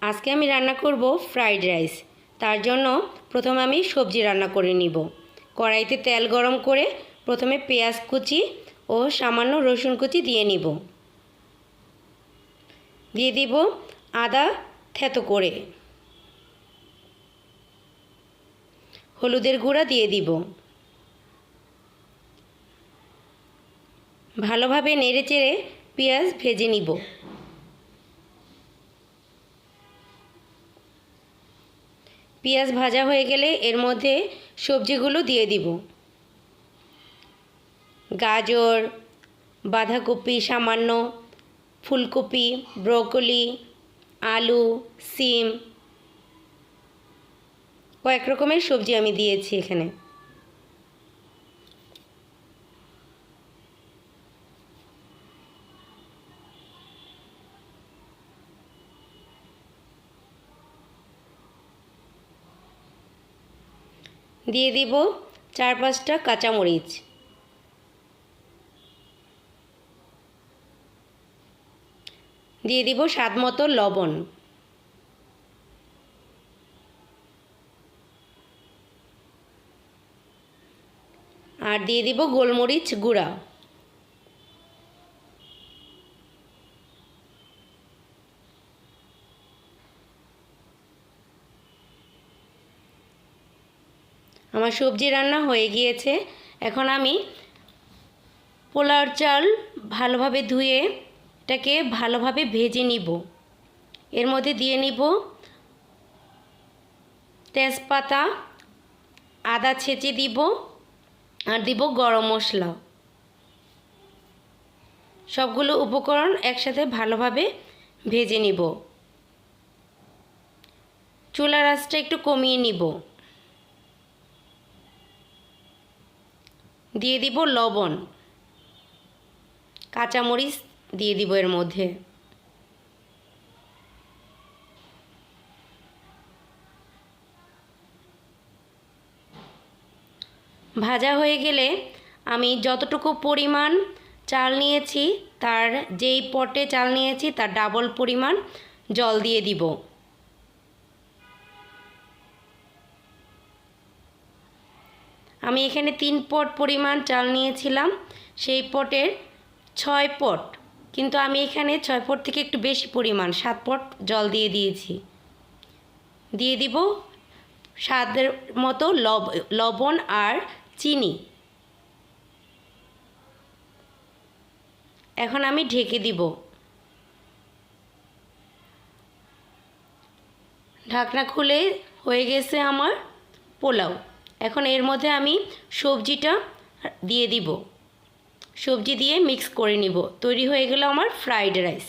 আজকে আমি রান্না করব ফ্রাইড রাইস। তার জন্য প্রথমে আমি সবজি রান্না করে নিব। কড়াইতে তেল গরম করে প্রথমে পেঁয়াজ কুচি ও সামান্য রসুন কুচি দিয়ে নিব। দিয়ে দিব আদা থেতো করে, হলুদের গুঁড়া দিয়ে দিব। ভালোভাবে নেড়েচেড়ে পেঁয়াজ ভেজে নিব। পেঁয়াজ ভাজা হয়ে গেলে এর মধ্যে সবজিগুলো দিয়ে দিব। গাজর, বাঁধাকপি সামান্য, ফুলকপি, ব্রকলি, আলু, সিম, কয়েক রকমের সবজি আমি দিয়েছি এখানে। দিয়ে দিব 4-5টা কাঁচামরিচ। দিয়ে দিব স্বাদমতো লবণ। আর দিয়ে দিব গোলমরিচ গুঁড়া। আমার সবজি রান্না হয়ে গিয়েছে। এখন আমি পোলাওর চাল ভালোভাবে ধুয়ে এটাকে ভালোভাবে ভেজে নিব। এর মধ্যে দিয়ে নিব তেজপাতা, আদা ছেঁচে দিব, আর দিব গরম মশলা। সবগুলো উপকরণ একসাথে ভালোভাবে ভেজে নিব। চুলার আঁচটা একটু কমিয়ে নিব। দিয়ে দিব লবণ, কাঁচামরিচ দিয়ে দিব এর মধ্যে। ভাজা হয়ে গেলে আমি যতটুকু পরিমাণ চাল নিয়েছি, তার যেই পটে চাল নিয়েছি তার ডাবল পরিমাণ জল দিয়ে দিব। আমি এখানে 3 পট পরিমাণ চাল নিয়েছিলাম, সেই পটের 6 পট, কিন্তু আমি এখানে 6 পট থেকে একটু বেশি পরিমাণ 7 পট জল দিয়ে দিয়েছি। দিয়ে দিব স্বাদের মতো লবণ আর চিনি। এখন আমি ঢেকে দিব। ঢাকনা খুলে হয়ে গেছে আমার পোলাও। এখন এর মধ্যে আমি সবজিটা দিয়ে দিব। সবজি দিয়ে মিক্স করে নিব। তৈরি হয়ে গেল আমার ফ্রাইড রাইস।